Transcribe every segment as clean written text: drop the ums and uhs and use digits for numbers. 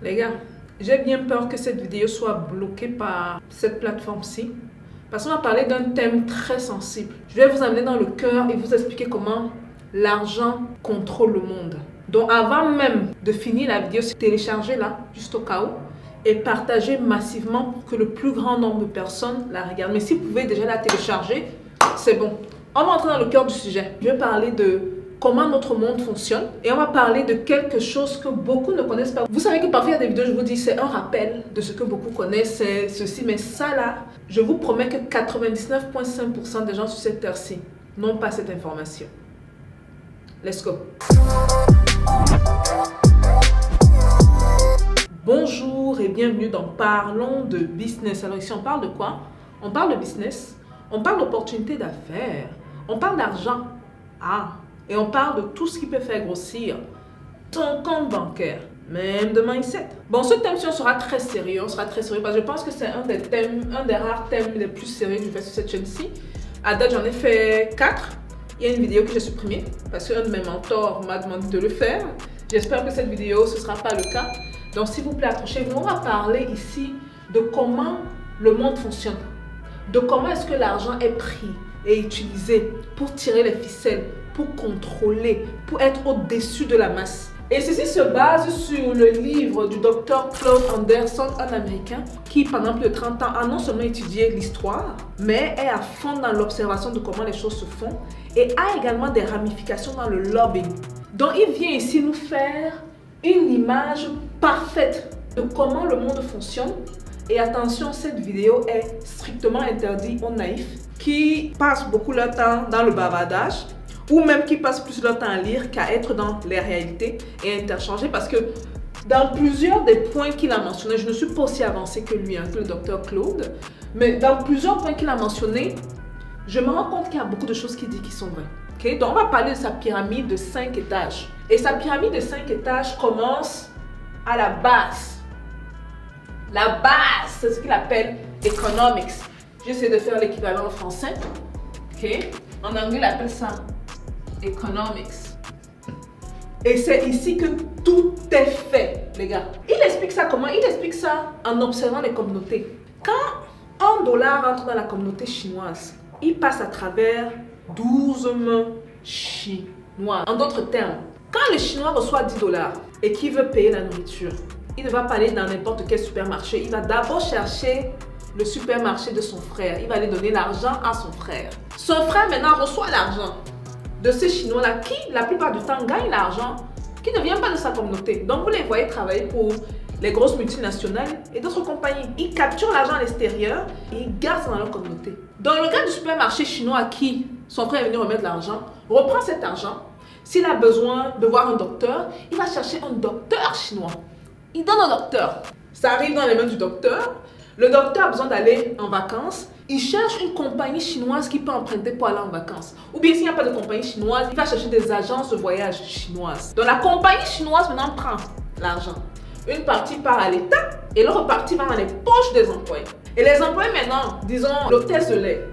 Les gars, j'ai bien peur que cette vidéo soit bloquée par cette plateforme-ci. Parce qu'on va parler d'un thème très sensible. Je vais vous amener dans le cœur et vous expliquer comment l'argent contrôle le monde. Donc avant même de finir la vidéo, téléchargez-la juste au cas où et partagez massivement pour que le plus grand nombre de personnes la regardent. Mais si vous pouvez déjà la télécharger, c'est bon. On va entrer dans le cœur du sujet. Je vais parler de comment notre monde fonctionne et on va parler de quelque chose que beaucoup ne connaissent pas. Vous savez que parfois il y a des vidéos, je vous dis, c'est un rappel de ce que beaucoup connaissent, c'est ceci, mais ça là, je vous promets que 99,5% des gens sur cette terre-ci n'ont pas cette information. Let's go. Bonjour et bienvenue dans Parlons de business. Alors ici on parle de quoi? On parle de business, on parle d'opportunités d'affaires, on parle d'argent. Et on parle de tout ce qui peut faire grossir ton compte bancaire, même de mindset. Bon, ce thème-ci, on sera très sérieux, parce que je pense que c'est un des rares thèmes les plus sérieux que je fais sur cette chaîne-ci. À date, j'en ai fait 4. Il y a une vidéo que j'ai supprimée, parce qu'un de mes mentors m'a demandé de le faire. J'espère que cette vidéo, ce ne sera pas le cas. Donc, s'il vous plaît, accrochez-vous. On va parler ici de comment le monde fonctionne, de comment est-ce que l'argent est pris et utilisé pour tirer les ficelles, pour contrôler, pour être au-dessus de la masse. Et ceci se base sur le livre du docteur Claude Anderson, un Américain, qui pendant plus de 30 ans a non seulement étudié l'histoire, mais est à fond dans l'observation de comment les choses se font et a également des ramifications dans le lobbying. Donc il vient ici nous faire une image parfaite de comment le monde fonctionne. Et attention, cette vidéo est strictement interdite aux naïfs qui passent beaucoup leur temps dans le bavardage ou même qui passent plus leur temps à lire qu'à être dans les réalités et interchanger, parce que dans plusieurs des points qu'il a mentionnés, je ne suis pas aussi avancée que lui, que le docteur Claude, mais dans plusieurs points qu'il a mentionnés, je me rends compte qu'il y a beaucoup de choses qu'il dit qui sont vraies. Okay? Donc on va parler de sa pyramide de 5 étages. Et sa pyramide de 5 étages commence à la base. La base, c'est ce qu'il appelle economics. J'essaie de faire l'équivalent en français. Okay? En anglais, il appelle ça economics. Et c'est ici que tout est fait, les gars. Il explique ça comment? Il explique ça en observant les communautés. Quand $1 rentre dans la communauté chinoise, il passe à travers 12 mains chinoises. En d'autres termes, quand le Chinois reçoit $10 et qu'il veut payer la nourriture, il ne va pas aller dans n'importe quel supermarché. Il va d'abord chercher le supermarché de son frère. Il va aller donner l'argent à son frère. Son frère maintenant reçoit l'argent de ces Chinois-là qui, la plupart du temps, gagnent l'argent qui ne vient pas de sa communauté. Donc, vous les voyez travailler pour les grosses multinationales et d'autres compagnies. Ils capturent l'argent à l'extérieur et ils gardent ça dans leur communauté. Donc, le gars du supermarché chinois à qui son frère est venu remettre l'argent, reprend cet argent. S'il a besoin de voir un docteur, il va chercher un docteur chinois. Il donne au docteur. Ça arrive dans les mains du docteur. Le docteur a besoin d'aller en vacances. Il cherche une compagnie chinoise qui peut emprunter pour aller en vacances. Ou bien s'il n'y a pas de compagnie chinoise, il va chercher des agences de voyage chinoises. Donc la compagnie chinoise maintenant prend l'argent. Une partie part à l'État et l'autre partie va dans les poches des employés. Et les employés maintenant, disons l'hôtesse de lait.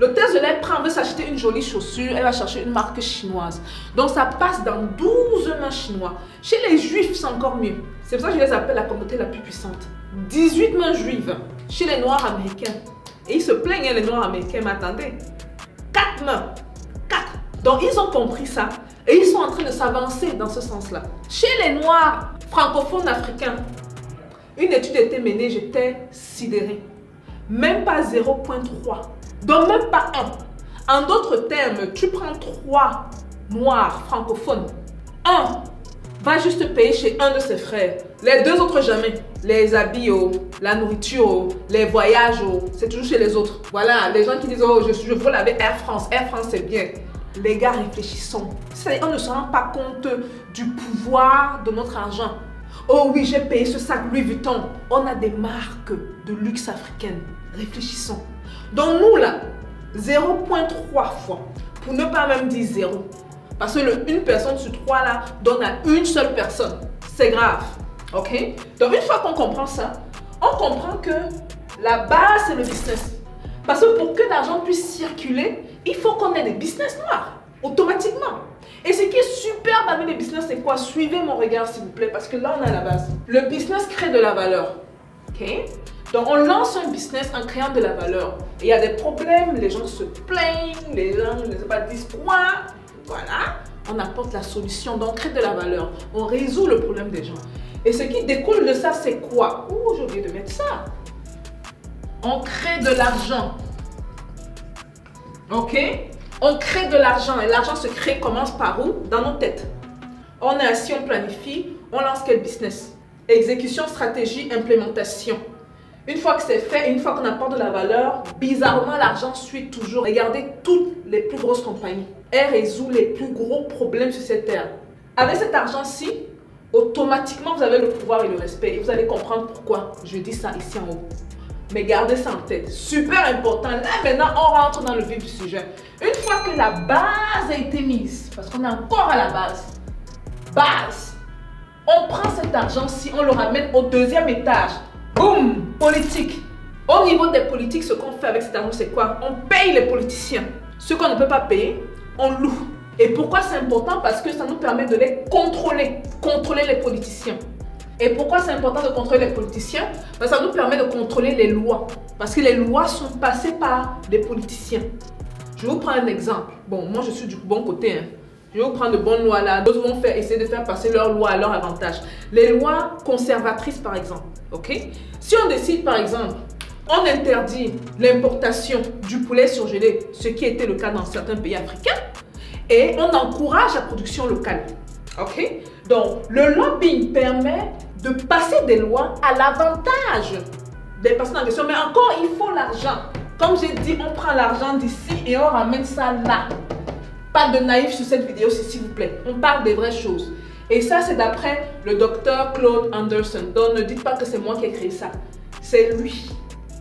L'hôtesse de lait veut s'acheter une jolie chaussure, elle va chercher une marque chinoise. Donc ça passe dans 12 mains chinois. Chez les juifs, c'est encore mieux. C'est pour ça que je les appelle la communauté la plus puissante. 18 mains juives chez les noirs américains. Et ils se plaignent, les noirs américains, mais attendez. 4 mains. 4. Donc ils ont compris ça et ils sont en train de s'avancer dans ce sens-là. Chez les noirs francophones africains, une étude a été menée, j'étais sidérée. Même pas 0,3. Donc même pas 1. En d'autres termes, tu prends 3 noirs francophones. 1 va juste payer chez un de ses frères. Les 2 autres jamais. Les habits, la nourriture, les voyages, c'est toujours chez les autres. Voilà, les gens qui disent, oh, je veux laver Air France. Air France, c'est bien. Les gars, réfléchissons. C'est-à-dire, on ne se rend pas compte du pouvoir de notre argent. Oh oui, j'ai payé ce sac Louis Vuitton. On a des marques de luxe africaines. Réfléchissons. Donc nous là, 0,3 fois, pour ne pas même dire 0. Parce que une personne sur 3 là donne à une seule personne. C'est grave. Ok? Donc une fois qu'on comprend ça, on comprend que la base c'est le business. Parce que pour que l'argent puisse circuler, il faut qu'on ait des business noirs, automatiquement. Et ce qui est superbe avec le business, c'est quoi? Suivez mon regard s'il vous plaît, parce que là on est à la base. Le business crée de la valeur. Ok? Donc on lance un business en créant de la valeur. Et il y a des problèmes, les gens se plaignent, les gens ne sais pas disent quoi. Voilà, on apporte la solution, donc on crée de la valeur. On résout le problème des gens. Et ce qui découle de ça, c'est quoi? Ouh, j'ai oublié de mettre ça. On crée de l'argent. Ok? On crée de l'argent. Et l'argent se crée, commence par où? Dans nos têtes. On est assis, on planifie, on lance quel business? Exécution, stratégie, implémentation. Une fois que c'est fait, une fois qu'on apporte de la valeur, bizarrement, l'argent suit toujours. Regardez toutes les plus grosses compagnies. Elles résolvent les plus gros problèmes sur cette terre. Avec cet argent-ci, automatiquement, vous avez le pouvoir et le respect. Et vous allez comprendre pourquoi je dis ça ici en haut. Mais gardez ça en tête. Super important. Là, maintenant, on rentre dans le vif du sujet. Une fois que la base a été mise, parce qu'on est encore à la base, on prend cet argent-ci, on le ramène au deuxième étage. Boum! Politique. Au niveau des politiques, ce qu'on fait avec cet argent, c'est quoi? On paye les politiciens. Ceux qu'on ne peut pas payer, on loue. Et pourquoi c'est important? Parce que ça nous permet de les contrôler. Contrôler les politiciens. Et pourquoi c'est important de contrôler les politiciens? Parce que ça nous permet de contrôler les lois. Parce que les lois sont passées par des politiciens. Je vais vous prendre un exemple. Bon, moi je suis du bon côté. Je vais vous prendre de bonnes lois là. D'autres vont essayer de faire passer leurs lois à leur avantage. Les lois conservatrices par exemple. Ok? Si on décide par exemple, on interdit l'importation du poulet surgelé, ce qui était le cas dans certains pays africains, et on encourage la production locale. Ok? Donc, le lobbying permet de passer des lois à l'avantage des personnes en question. Mais encore, il faut l'argent. Comme j'ai dit, on prend l'argent d'ici et on ramène ça là. Pas de naïf sur cette vidéo, s'il vous plaît. On parle des vraies choses. Et ça, c'est d'après le docteur Claude Anderson. Donc, ne dites pas que c'est moi qui ai créé ça. C'est lui.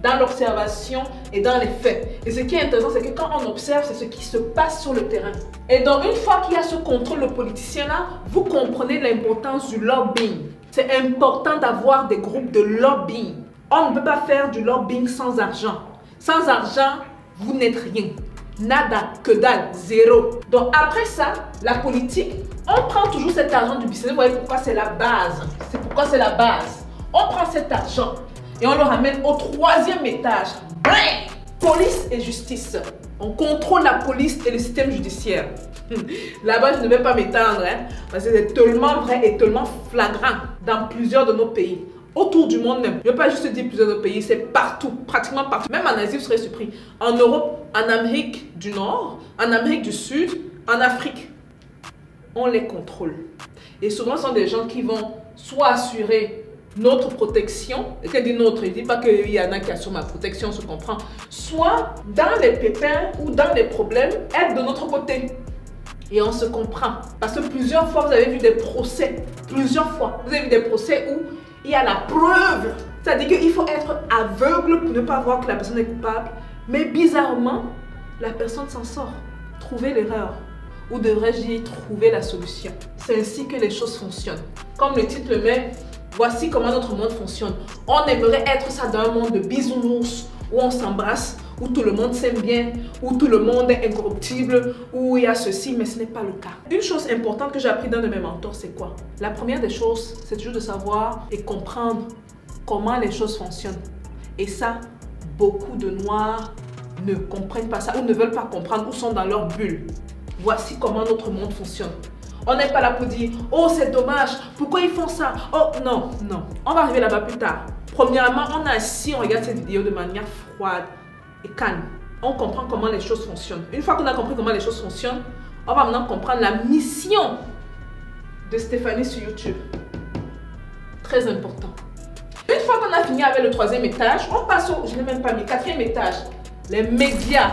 Dans l'observation et dans les faits. Et ce qui est intéressant, c'est que quand on observe, c'est ce qui se passe sur le terrain. Et donc, une fois qu'il y a ce contrôle de politicien-là, vous comprenez l'importance du lobbying. C'est important d'avoir des groupes de lobbying. On ne peut pas faire du lobbying sans argent. Sans argent, vous n'êtes rien. Nada, que dalle, zéro. Donc, après ça, la politique, on prend toujours cet argent du business. Vous voyez pourquoi c'est la base. C'est pourquoi c'est la base. On prend cet argent et on le ramène au troisième étage. Bang! Police et justice. On contrôle la police et le système judiciaire. Là-bas, je ne vais pas m'étendre, parce que c'est tellement vrai et tellement flagrant dans plusieurs de nos pays. Autour du monde même. Je ne vais pas juste dire plusieurs de pays, c'est partout, pratiquement partout. Même en Asie, vous serez surpris. En Europe, en Amérique du Nord, en Amérique du Sud, en Afrique. On les contrôle. Et souvent, ce sont des gens qui vont soit assurer notre protection, et quand je dis notre, je ne dis pas qu'il y en a qui assurent ma protection, on se comprend, soit dans les pépins ou dans les problèmes, être de notre côté. Et on se comprend. Parce que plusieurs fois, vous avez vu des procès, plusieurs fois, vous avez vu des procès où il y a la preuve. C'est-à-dire qu'il faut être aveugle pour ne pas voir que la personne est coupable. Mais bizarrement, la personne s'en sort. Trouver l'erreur. Ou devrais-je dire, trouver la solution. C'est ainsi que les choses fonctionnent. Comme le titre le met, voici comment notre monde fonctionne. On aimerait être ça dans un monde de bisounours, où on s'embrasse, où tout le monde s'aime bien, où tout le monde est incorruptible, où il y a ceci, mais ce n'est pas le cas. Une chose importante que j'ai appris d'un de mes mentors, c'est quoi? La première des choses, c'est toujours de savoir et comprendre comment les choses fonctionnent. Et ça, beaucoup de Noirs ne comprennent pas ça, ou ne veulent pas comprendre, ou sont dans leur bulle. Voici comment notre monde fonctionne. On n'est pas là pour dire, oh c'est dommage, pourquoi ils font ça? Oh non, non, on va arriver là-bas plus tard. Premièrement, on est assis, on regarde cette vidéo de manière froide et calme. On comprend comment les choses fonctionnent. Une fois qu'on a compris comment les choses fonctionnent, on va maintenant comprendre la mission de Stéphanie sur YouTube. Très important. Une fois qu'on a fini avec le troisième étage, on passe au, je n'ai même pas mis, quatrième étage. Les médias.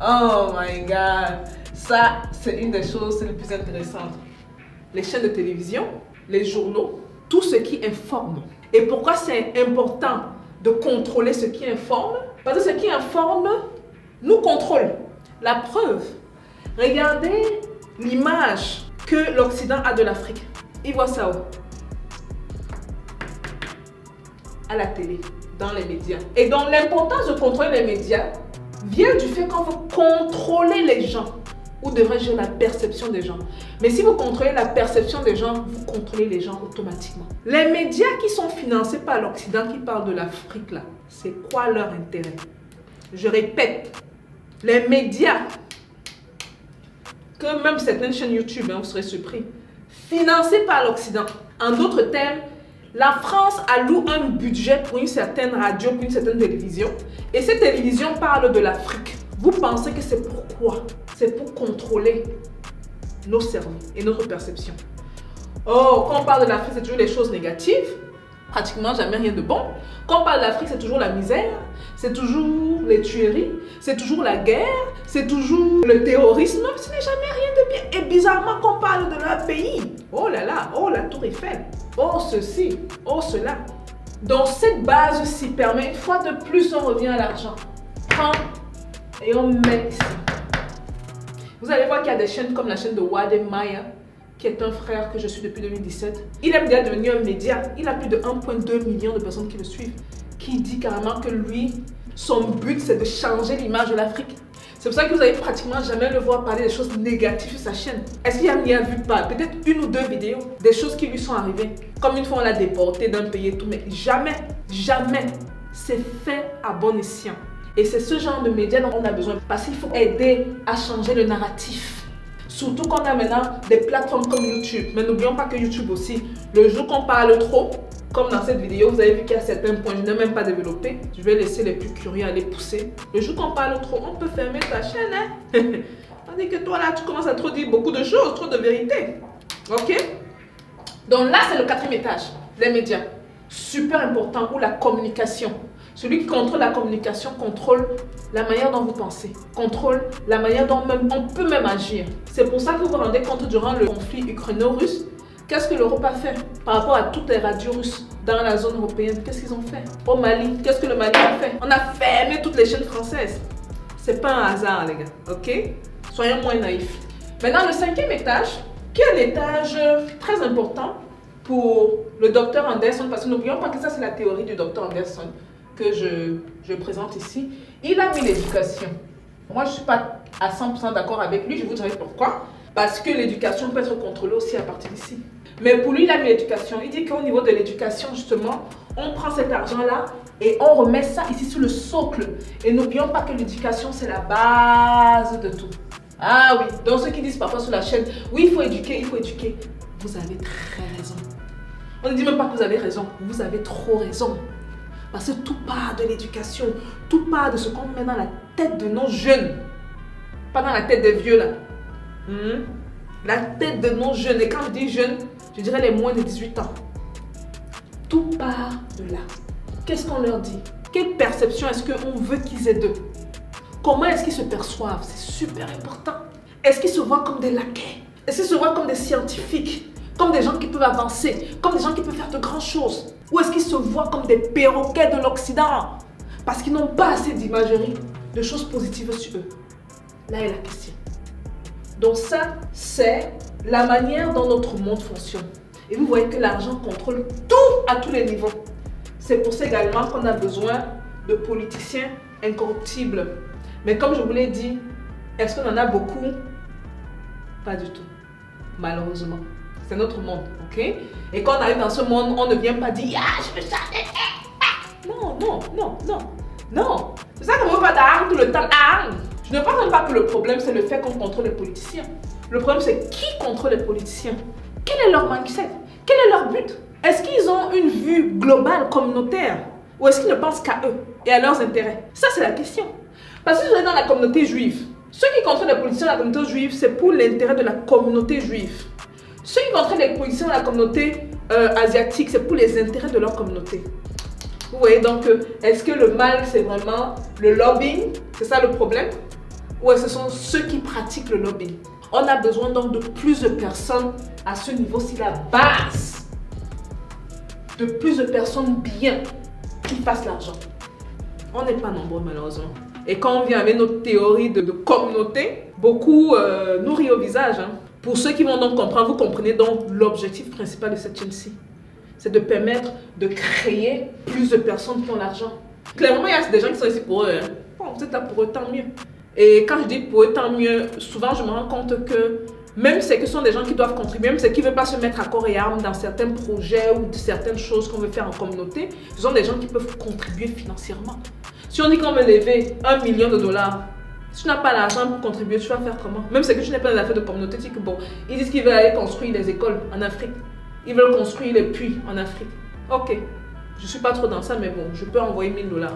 Oh my God. Ça, c'est une des choses les plus intéressantes. Les chaînes de télévision, les journaux, tout ce qui informe. Et pourquoi c'est important de contrôler ce qui informe? Parce que ce qui informe nous contrôle. La preuve, regardez l'image que l'Occident a de l'Afrique. Il voit ça où? À la télé, dans les médias. Et donc l'importance de contrôler les médias vient du fait qu'on veut contrôler les gens. ou devrais-je dire la perception des gens. Mais si vous contrôlez la perception des gens, vous contrôlez les gens automatiquement. Les médias qui sont financés par l'Occident, qui parlent de l'Afrique là, c'est quoi leur intérêt? Je répète, les médias, que même certaines chaînes YouTube, vous serez surpris, financés par l'Occident. En d'autres termes, la France alloue un budget pour une certaine radio, pour une certaine télévision, et cette télévision parle de l'Afrique. Vous pensez que c'est pourquoi? C'est pour contrôler nos cerveaux et notre perception. Oh, quand on parle de l'Afrique, c'est toujours les choses négatives, pratiquement jamais rien de bon. Quand on parle de l'Afrique, c'est toujours la misère, c'est toujours les tueries, c'est toujours la guerre, c'est toujours le terrorisme, ce n'est jamais rien de bien. Et bizarrement, quand on parle de leur pays, oh là là, oh la tour Eiffel, oh ceci, oh cela. Donc cette base-ci permet, une fois de plus, on revient à l'argent. Prends et on met ici. Vous allez voir qu'il y a des chaînes comme la chaîne de Wade Maya, qui est un frère que je suis depuis 2017. Il est déjà devenu un média. Il a plus de 1,2 million de personnes qui le suivent. Qui dit carrément que lui, son but, c'est de changer l'image de l'Afrique. C'est pour ça que vous allez pratiquement jamais le voir parler des choses négatives sur sa chaîne. Est-ce qu'il y a vu pas peut-être une ou deux vidéos, des choses qui lui sont arrivées. Comme une fois on l'a déporté d'un pays et tout, mais jamais, jamais, c'est fait à bon escient. Et c'est ce genre de médias dont on a besoin parce qu'il faut aider à changer le narratif. Surtout qu'on a maintenant des plateformes comme YouTube. Mais n'oublions pas que YouTube aussi, le jour qu'on parle trop, comme dans cette vidéo, vous avez vu qu'il y a certains points, je n'ai même pas développé. Je vais laisser les plus curieux aller pousser. Le jour qu'on parle trop, on peut fermer ta chaîne. Hein? Tandis que toi là, tu commences à trop dire beaucoup de choses, trop de vérités. Ok? Donc là, c'est le 4e étage, les médias. Super important, ou la communication. Celui qui contrôle la communication contrôle la manière dont vous pensez, contrôle la manière dont on peut même agir. C'est pour ça que vous vous rendez compte durant le conflit ukraino-russe, qu'est-ce que l'Europe a fait par rapport à toutes les radios russes dans la zone européenne? Qu'est-ce qu'ils ont fait? Au Mali, qu'est-ce que le Mali a fait? On a fermé toutes les chaînes françaises. C'est pas un hasard, les gars, ok? Soyons moins naïfs. Maintenant, le 5e étage, qui est l'étage très important pour le docteur Anderson, parce que n'oublions pas que ça, c'est la théorie du docteur Anderson que je présente ici. Il a mis l'éducation. Moi, je ne suis pas à 100% d'accord avec lui, je vous dirai pourquoi. Parce que l'éducation peut être contrôlée aussi à partir d'ici. Mais pour lui, il a mis l'éducation. Il dit qu'au niveau de l'éducation, justement, on prend cet argent-là et on remet ça ici sur le socle. Et n'oublions pas que l'éducation, c'est la base de tout. Ah oui, donc ceux qui disent parfois sur la chaîne, oui, il faut éduquer, il faut éduquer. Vous avez très raison. On ne dit même pas que vous avez raison, vous avez trop raison. Parce que tout part de l'éducation, tout part de ce qu'on met dans la tête de nos jeunes. Pas dans la tête des vieux là. La tête de nos jeunes. Et quand je dis jeunes, je dirais les moins de 18 ans. Tout part de là. Qu'est-ce qu'on leur dit? Quelle perception est-ce qu'on veut qu'ils aient d'eux? Comment est-ce qu'ils se perçoivent? C'est super important. Est-ce qu'ils se voient comme des laquais? Est-ce qu'ils se voient comme des scientifiques? Comme des gens qui peuvent avancer? Comme des gens qui peuvent faire de grandes choses? Ou est-ce qu'ils se voient comme des perroquets de l'Occident? Parce qu'ils n'ont pas assez d'imagerie, de choses positives sur eux. Là est la question. Donc ça, c'est la manière dont notre monde fonctionne. Et vous voyez que l'argent contrôle tout à tous les niveaux. C'est pour ça également qu'on a besoin de politiciens incorruptibles. Mais comme je vous l'ai dit, est-ce qu'on en a beaucoup? Pas du tout. Malheureusement. C'est notre monde, ok? Et quand on arrive dans ce monde, on ne vient pas dire « Ah, je veux ça !» Non, non, non, non, non. C'est ça qu'on ne veut pas d'armes tout le temps. Armes. Je ne pense même pas que le problème, c'est le fait qu'on contrôle les politiciens. Le problème, c'est qui contrôle les politiciens? Quel est leur mindset? Quel est leur but? Est-ce qu'ils ont une vue globale, communautaire? Ou est-ce qu'ils ne pensent qu'à eux et à leurs intérêts? Ça, c'est la question. Parce que vous êtes dans la communauté juive. Ceux qui contrôlent les politiciens de la communauté juive, c'est pour l'intérêt de la communauté juive. Ceux qui contrôlent les politiciens de la communauté asiatique, c'est pour les intérêts de leur communauté. Vous voyez donc, est-ce que le mal, c'est vraiment le lobbying? C'est ça le problème? Ou est-ce que ce sont ceux qui pratiquent le lobbying? On a besoin donc de plus de personnes à ce niveau-ci, la base. De plus de personnes bien qui fassent l'argent. On n'est pas nombreux malheureusement. Et quand on vient avec notre théorie de communauté, beaucoup nous rient au visage. Hein. Pour ceux qui vont donc comprendre, vous comprenez donc l'objectif principal de cette chaîne-ci. C'est de permettre de créer plus de personnes qui ont l'argent. Clairement, il y a des gens qui sont ici pour eux. Hein. Bon, vous êtes là pour eux, tant mieux. Et quand je dis pour eux, tant mieux, souvent je me rends compte que même ceux qui sont des gens qui doivent contribuer, même ceux qui ne veulent pas se mettre à corps et âme dans certains projets ou certaines choses qu'on veut faire en communauté, ce sont des gens qui peuvent contribuer financièrement. Si on dit qu'on veut lever $1 million, si tu n'as pas l'argent pour contribuer, tu vas faire comment? Même si tu n'es pas dans l'affaire de communauté, tu dis que bon, ils disent qu'ils veulent aller construire des écoles en Afrique. Ils veulent construire les puits en Afrique. Ok, je ne suis pas trop dans ça, mais bon, je peux envoyer $1000.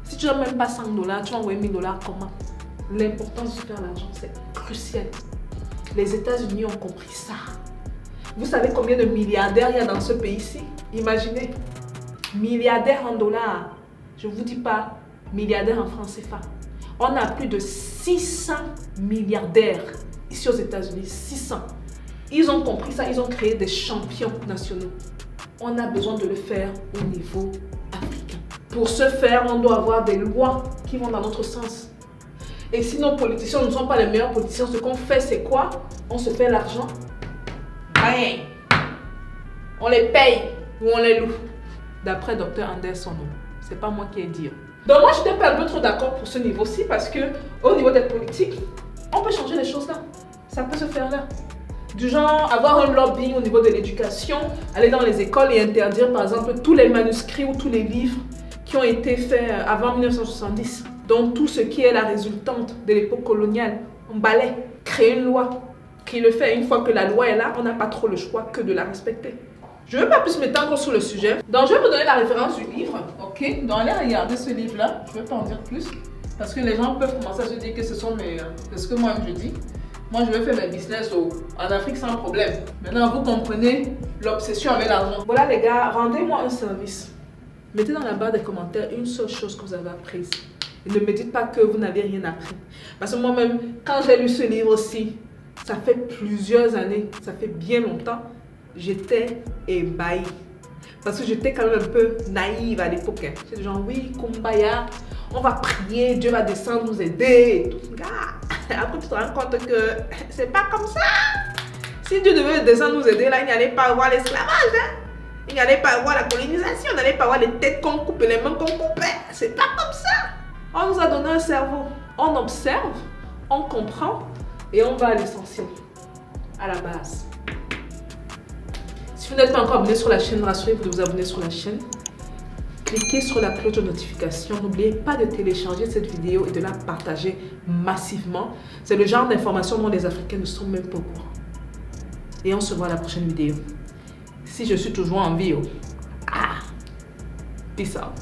Si tu n'as même pas $100, tu vas envoyer $1000 comment? L'importance de faire l'argent, c'est crucial. Les États-Unis ont compris ça. Vous savez combien de milliardaires il y a dans ce pays-ci? Imaginez, milliardaires en dollars. Je ne vous dis pas milliardaires en francs CFA. On a plus de 600 milliardaires ici aux États-Unis. 600. Ils ont compris ça, ils ont créé des champions nationaux. On a besoin de le faire au niveau africain. Pour ce faire, on doit avoir des lois qui vont dans notre sens. Et si nos politiciens ne sont pas les meilleurs politiciens, ce qu'on fait, c'est quoi? On se fait l'argent. Rien. On les paye ou on les loue. D'après Dr Anderson, c'est pas moi qui ai dit. Donc moi, je n'étais pas un peu trop d'accord pour ce niveau-ci parce que au niveau des politiques, on peut changer les choses là. Ça peut se faire là. Du genre, avoir un lobbying au niveau de l'éducation, aller dans les écoles et interdire par exemple tous les manuscrits ou tous les livres qui ont été faits avant 1970. Donc tout ce qui est la résultante de l'époque coloniale, on balaie, créer une loi qui le fait. Une fois que la loi est là, on n'a pas trop le choix que de la respecter. Je ne veux pas plus m'étendre sur le sujet. Donc je vais vous donner la référence du livre, ok? Donc allez regarder ce livre-là, je ne vais pas en dire plus. Parce que les gens peuvent commencer à se dire que ce sont ce que moi-même je dis. Moi je vais faire mes business en Afrique sans problème. Maintenant vous comprenez l'obsession avec l'argent. Voilà les gars, rendez-moi un service. Mettez dans la barre des commentaires une seule chose que vous avez apprise. Et ne me dites pas que vous n'avez rien appris. Parce que moi-même, quand j'ai lu ce livre-ci, ça fait plusieurs années, ça fait bien longtemps, j'étais ébahie. Parce que j'étais quand même un peu naïve à l'époque. C'est genre, oui, Kumbaya, on va prier, Dieu va descendre nous aider. Et tout. Après, tu te rends compte que c'est pas comme ça. Si Dieu devait descendre nous aider, là, il n'y allait pas avoir l'esclavage. Hein? Il n'y allait pas avoir la colonisation, il n'y allait pas avoir les têtes qu'on coupe et les mains qu'on coupe. C'est pas comme ça. On nous a donné un cerveau. On observe, on comprend et on va à l'essentiel, à la base. Si vous n'êtes pas encore abonné sur la chaîne, rassurez-vous de vous abonner sur la chaîne. Cliquez sur la cloche de notification. N'oubliez pas de télécharger cette vidéo et de la partager massivement. C'est le genre d'information dont les Africains ne sont même pas au courant. Et on se voit à la prochaine vidéo. Si je suis toujours en vie. Peace out.